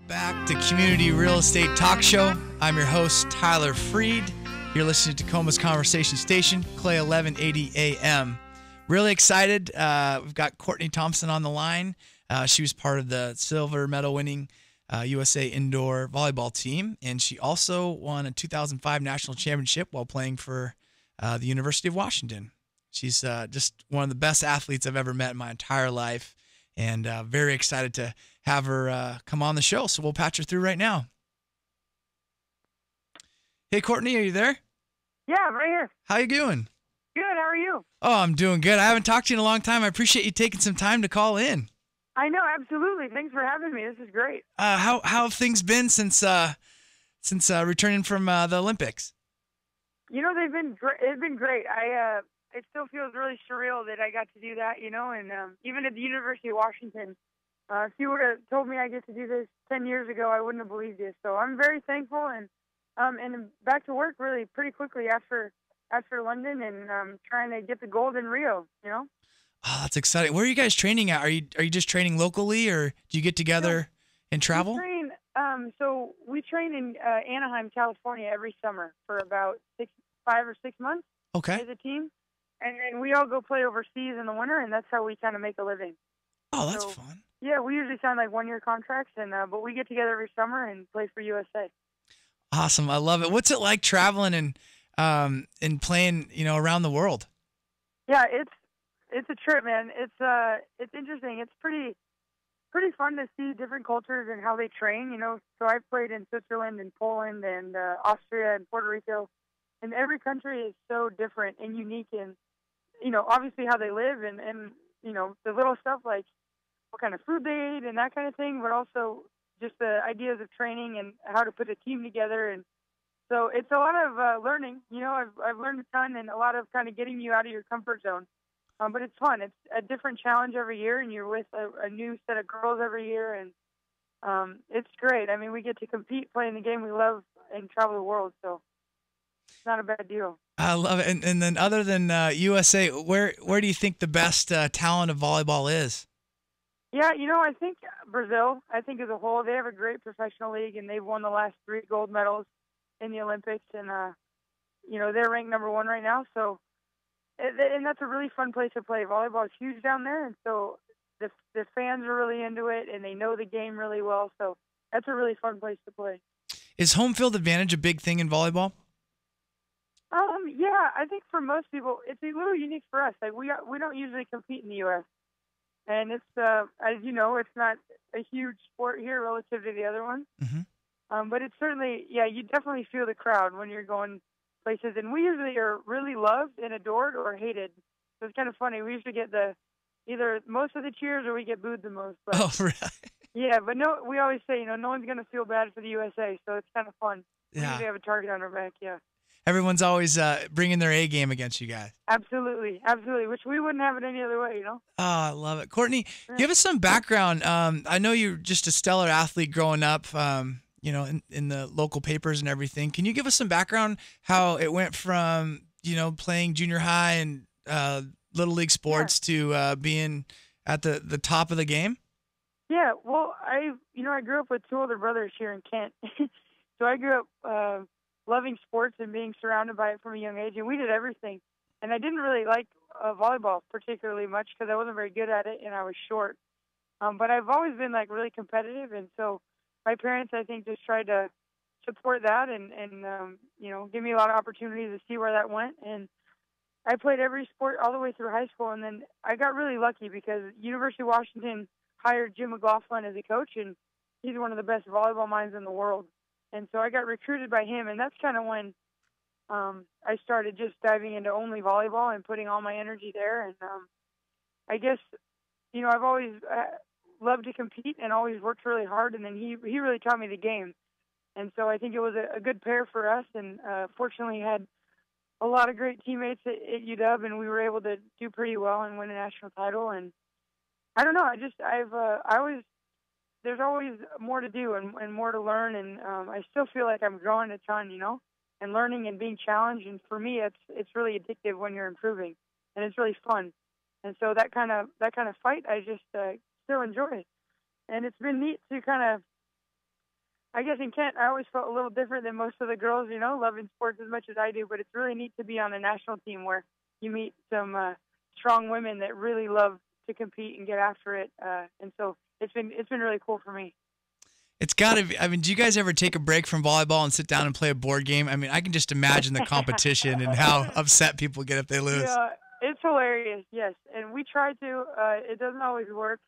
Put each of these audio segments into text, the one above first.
Back to Community Real Estate Talk Show. I'm your host, Tyler Freed. You're listening to Tacoma's Conversation Station, Clay 1180 AM. Really excited. We've got Courtney Thompson on the line. She was part of the silver medal winning USA indoor volleyball team, and she also won a 2005 national championship while playing for the University of Washington. She's just one of the best athletes I've ever met in my entire life, and very excited to have her come on the show. So we'll patch her through right now. Hey, Courtney, are you there? Yeah, I'm right here. How you doing? Good, how are you? Oh, I'm doing good. I haven't talked to you in a long time. I appreciate you taking some time to call in. I know, absolutely. Thanks for having me. This is great. How have things been since returning from the Olympics? You know, they've been great. It's been great. It still feels really surreal that I got to do that, you know, and even at the University of Washington, if you would have told me I get to do this 10 years ago, I wouldn't have believed you. So I'm very thankful, and back to work really pretty quickly after London, and trying to get the gold in Rio, you know. Oh, that's exciting. Where are you guys training at? Are you just training locally, or do you get together and travel? We train in Anaheim, California every summer for about 5 or 6 months. Okay. As a team, and then we all go play overseas in the winter, and that's how we kind of make a living. Oh, that's fun. Yeah, we usually sign like 1-year contracts, and but we get together every summer and play for USA. Awesome, I love it. What's it like traveling and playing, around the world? Yeah, it's a trip, man. It's interesting. It's pretty fun to see different cultures and how they train. You know, so I've played in Switzerland and Poland and Austria and Puerto Rico, and every country is so different and unique, and obviously how they live and the little stuff like what kind of food they eat and that kind of thing, but also just the ideas of training and how to put a team together. And so it's a lot of learning. I've learned a ton, and a lot of kind of getting you out of your comfort zone. But it's fun. It's a different challenge every year, and you're with a new set of girls every year, and it's great. I mean, we get to compete, playing the game we love, and travel the world, so it's not a bad deal. I love it. And then other than USA, where do you think the best talent of volleyball is? Yeah, I think Brazil, as a whole, they have a great professional league, and they've won the last 3 gold medals in the Olympics, and, they're ranked number 1 right now, so, and that's a really fun place to play. Volleyball is huge down there, and so the fans are really into it, and they know the game really well, so that's a really fun place to play. Is home field advantage a big thing in volleyball? Yeah, I think for most people, it's a little unique for us. Like we don't usually compete in the U.S., and it's as you know, it's not a huge sport here relative to the other ones. Mm-hmm. But it's certainly, you definitely feel the crowd when you're going places, and we usually are really loved and adored or hated. So it's kind of funny. We usually get either most of the cheers or we get booed the most. But, oh, really? Yeah, but no, we always say, no one's going to feel bad for the USA, so it's kind of fun. Yeah. We usually have a target on our back, yeah. Everyone's always bringing their A game against you guys. Absolutely, which we wouldn't have it any other way, Oh, I love it. Courtney, give us some background. I know you're just a stellar athlete growing up, in the local papers and everything. Can you give us some background how it went from, playing junior high and little league sports to being at the top of the game? Yeah, well, I grew up with 2 older brothers here in Kent. So I grew up loving sports and being surrounded by it from a young age, and we did everything. And I didn't really like volleyball particularly much because I wasn't very good at it, and I was short. But I've always been really competitive, and so my parents, I think, just tried to support that and give me a lot of opportunities to see where that went. And I played every sport all the way through high school, and then I got really lucky because University of Washington hired Jim McLaughlin as a coach, and he's one of the best volleyball minds in the world. And so I got recruited by him, and that's kind of when I started just diving into only volleyball and putting all my energy there. And I guess, I've always loved to compete and always worked really hard, and then he really taught me the game. And so I think it was a good pair for us, and fortunately had a lot of great teammates at UW, and we were able to do pretty well and win a national title. And I don't know, there's always more to do and more to learn, and I still feel like I'm growing a ton, and learning and being challenged. And for me, it's really addictive when you're improving, and it's really fun. And so that kind of fight, I just still enjoy it. And it's been neat to kind of I guess in Kent, I always felt a little different than most of the girls, loving sports as much as I do. But it's really neat to be on a national team where you meet some strong women that really love to compete and get after it. And so it's been really cool for me. It's got to be. I mean, do you guys ever take a break from volleyball and sit down and play a board game? I mean, I can just imagine the competition and how upset people get if they lose. Yeah, it's hilarious, yes. And we try to. It doesn't always work.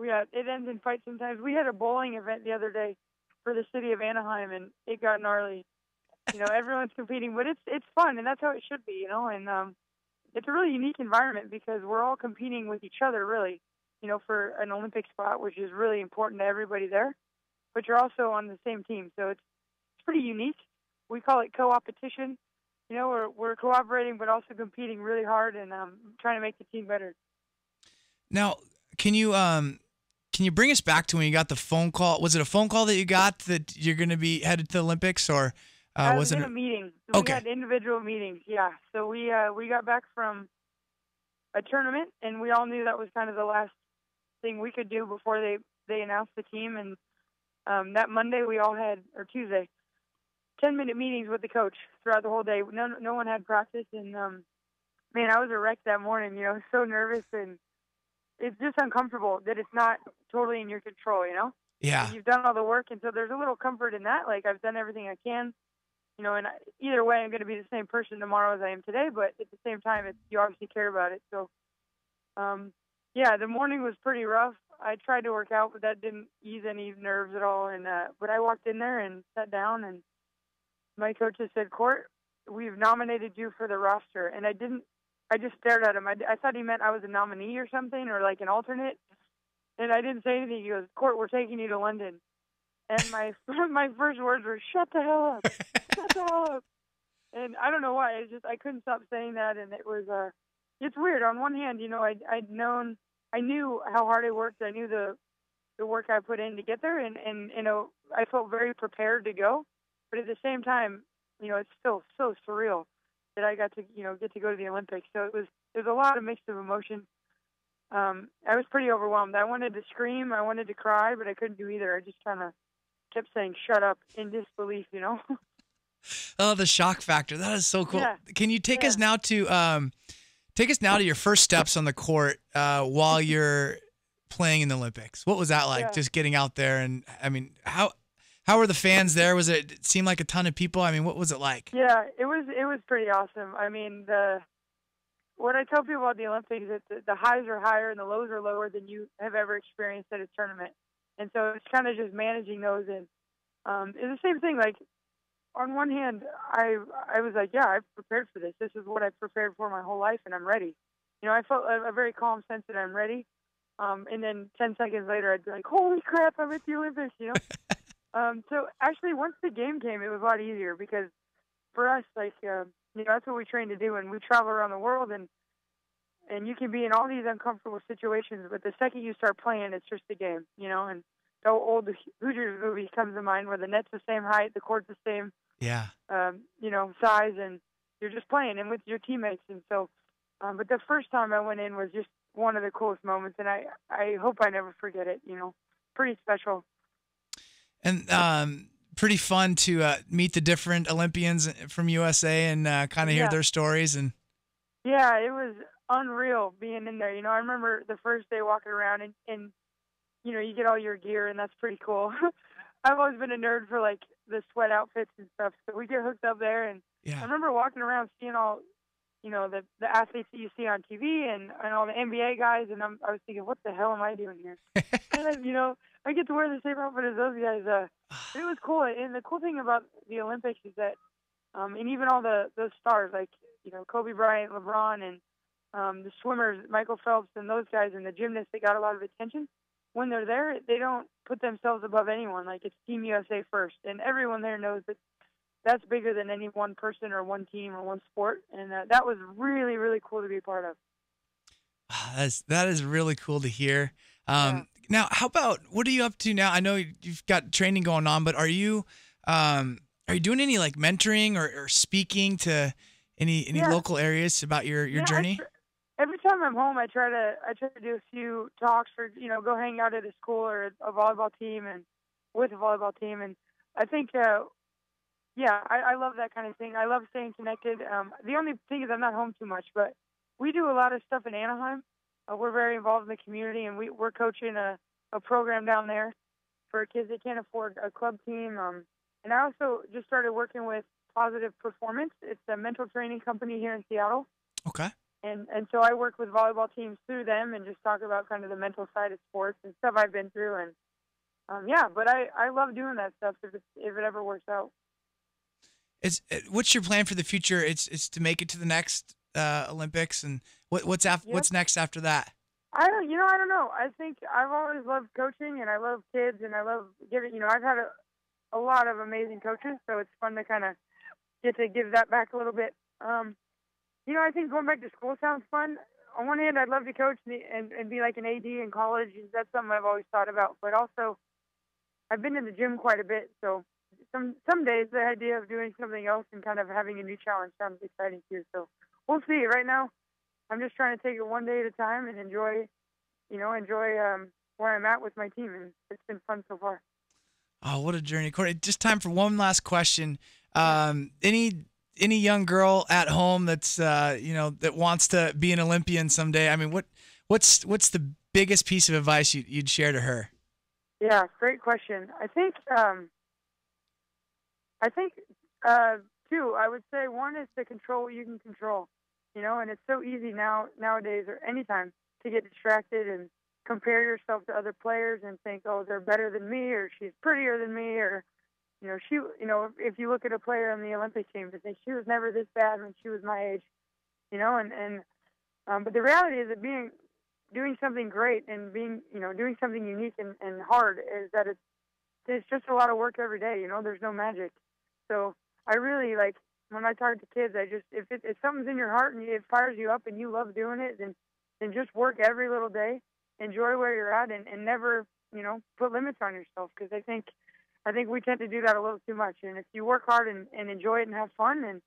It ends in fights sometimes. We had a bowling event the other day for the city of Anaheim, and it got gnarly. Everyone's competing, but it's fun, and that's how it should be, And it's a really unique environment because we're all competing with each other, really, for an Olympic spot, which is really important to everybody there. But you're also on the same team, so it's pretty unique. We call it co-opetition. We're cooperating but also competing really hard and trying to make the team better. Now, can you bring us back to when you got the phone call? Was it a phone call that you got that you're going to be headed to the Olympics, or was it a meeting? Okay. We had individual meetings, yeah. So we got back from a tournament, and we all knew that was kind of the last thing we could do before they announced the team. And that Monday we all had, or Tuesday, 10-minute meetings with the coach throughout the whole day. No one had practice, and man, I was a wreck that morning. So nervous, and it's just uncomfortable that it's not totally in your control. Yeah. And you've done all the work, and so there's a little comfort in that. Like, I've done everything I can, and either way, I'm going to be the same person tomorrow as I am today. But at the same time, you obviously care about it. So, yeah, the morning was pretty rough. I tried to work out, but that didn't ease any nerves at all. And but I walked in there and sat down, and my coach just said, "Court, we've nominated you for the roster." And I just stared at him. I thought he meant I was a nominee or something, or like an alternate. And I didn't say anything. He goes, "Court, we're taking you to London." And my first words were, "Shut the hell up. Shut the hell up." And I don't know why. I couldn't stop saying that. And it was, it's weird. On one hand, I knew how hard I worked. I knew the work I put in to get there. And I felt very prepared to go. But at the same time, it's still so surreal that I got to, get to go to the Olympics. So there's a lot of mixed of emotion. I was pretty overwhelmed. I wanted to scream, I wanted to cry, but I couldn't do either. I just kind of kept saying, "Shut up," in disbelief, Oh, the shock factor. That is so cool. Yeah. Can you take us now to your first steps on the court while you're playing in the Olympics? What was that like? Yeah. Just getting out there, and I mean, how were the fans there? It seemed like a ton of people? I mean, what was it like? Yeah, it was pretty awesome. I mean, what I tell people about the Olympics is that the highs are higher and the lows are lower than you have ever experienced at a tournament. And so it's kind of just managing those. And it's the same thing. Like, on one hand, I was like, yeah, I've prepared for this. This is what I've prepared for my whole life, and I'm ready. I felt a very calm sense that I'm ready. And then 10 seconds later, I'd be like, holy crap, I'm at the Olympics, So actually, once the game came, it was a lot easier because for us, like, that's what we train to do, and we travel around the world, and you can be in all these uncomfortable situations, but the second you start playing, it's just a game, and the old Hoosiers movie comes to mind where the net's the same height, the court's the same, size, and you're just playing and with your teammates. And so, but the first time I went in was just one of the coolest moments, and I hope I never forget it. Pretty special. And pretty fun to meet the different Olympians from USA and kind of hear their stories. And yeah, it was unreal being in there. I remember the first day walking around and you get all your gear, and that's pretty cool. I've always been a nerd for like the sweat outfits and stuff, so we get hooked up there. And I remember walking around seeing all, the athletes that you see on TV and all the NBA guys, and I was thinking, what the hell am I doing here? And I get to wear the same outfit as those guys. It was cool. And the cool thing about the Olympics is that, and even all those stars like Kobe Bryant, LeBron, and the swimmers, Michael Phelps, and those guys, and the gymnasts, they got a lot of attention. When they're there, they don't put themselves above anyone. Like, it's Team USA first, and everyone there knows that that's bigger than any one person or one team or one sport. And that was really, really cool to be a part of. That is really cool to hear. Now, how about, what are you up to now? I know you've got training going on, but are you doing any like mentoring or speaking to any local areas about your journey? Every time I'm home, I try to do a few talks or go hang out at a school or a volleyball team and with a volleyball team. And I think, yeah, I love that kind of thing. I love staying connected. The only thing is I'm not home too much, but we do a lot of stuff in Anaheim. We're very involved in the community, and we're coaching a program down there for kids that can't afford a club team. And I also just started working with Positive Performance. It's a mental training company here in Seattle. Okay. And so I work with volleyball teams through them and just talk about kind of the mental side of sports and stuff I've been through. And yeah, but I love doing that stuff if it ever works out. What's your plan for the future? It's to make it to the next Olympics, and what's next after that? I don't know. I think I've always loved coaching, and I love kids, and I love giving. I've had a lot of amazing coaches, so it's fun to kind of get to give that back a little bit. I think going back to school sounds fun. On one hand, I'd love to coach and be like an AD in college. That's something I've always thought about. But also, I've been in the gym quite a bit, so some days the idea of doing something else and kind of having a new challenge sounds exciting too. So we'll see. Right now, I'm just trying to take it one day at a time and enjoy where I'm at with my team, and it's been fun so far. Oh, what a journey, Courtney! Just time for one last question. Any young girl at home that's that wants to be an Olympian someday? I mean, what's the biggest piece of advice you'd share to her? Yeah, great question. I think two. I would say one is to control what you can control, and it's so easy nowadays or anytime to get distracted and compare yourself to other players and think, oh, they're better than me, or she's prettier than me, or if you look at a player on the Olympic team, to think she was never this bad when she was my age, but the reality is that doing something great and doing something unique and hard is that it's just a lot of work every day. There's no magic. So I really when I talk to kids, if something's in your heart and it fires you up and you love doing it, then just work every little day, enjoy where you're at, and never put limits on yourself, because I think we tend to do that a little too much. And if you work hard and enjoy it and have fun, and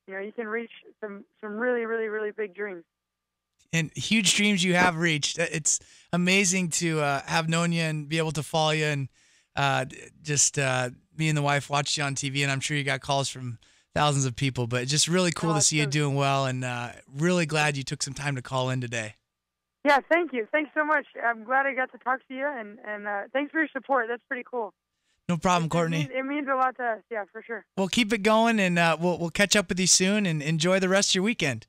you can reach some really, really, really big dreams. And huge dreams you have reached. It's amazing to have known you and be able to follow you, and just me and the wife watched you on TV, and I'm sure you got calls from thousands of people. But it's just really cool to see you doing well, and really glad you took some time to call in today. Yeah, thank you. Thanks so much. I'm glad I got to talk to you, and thanks for your support. That's pretty cool. No problem, Courtney. It means a lot to us. Yeah, for sure. Well, keep it going, and we'll catch up with you soon, and enjoy the rest of your weekend.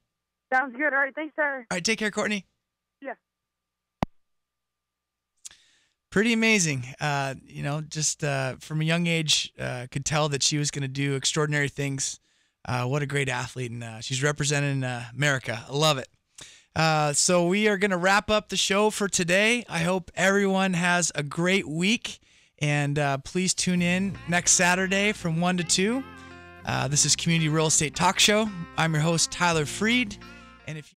Sounds good. All right. Thanks, Tyler. All right. Take care, Courtney. Yeah. Pretty amazing. Just from a young age, could tell that she was going to do extraordinary things. What a great athlete, and she's representing America. I love it. So we are going to wrap up the show for today. I hope everyone has a great week, and please tune in next Saturday from 1 to 2. This is Community Real Estate Talk Show. I'm your host, Tyler Freed. And if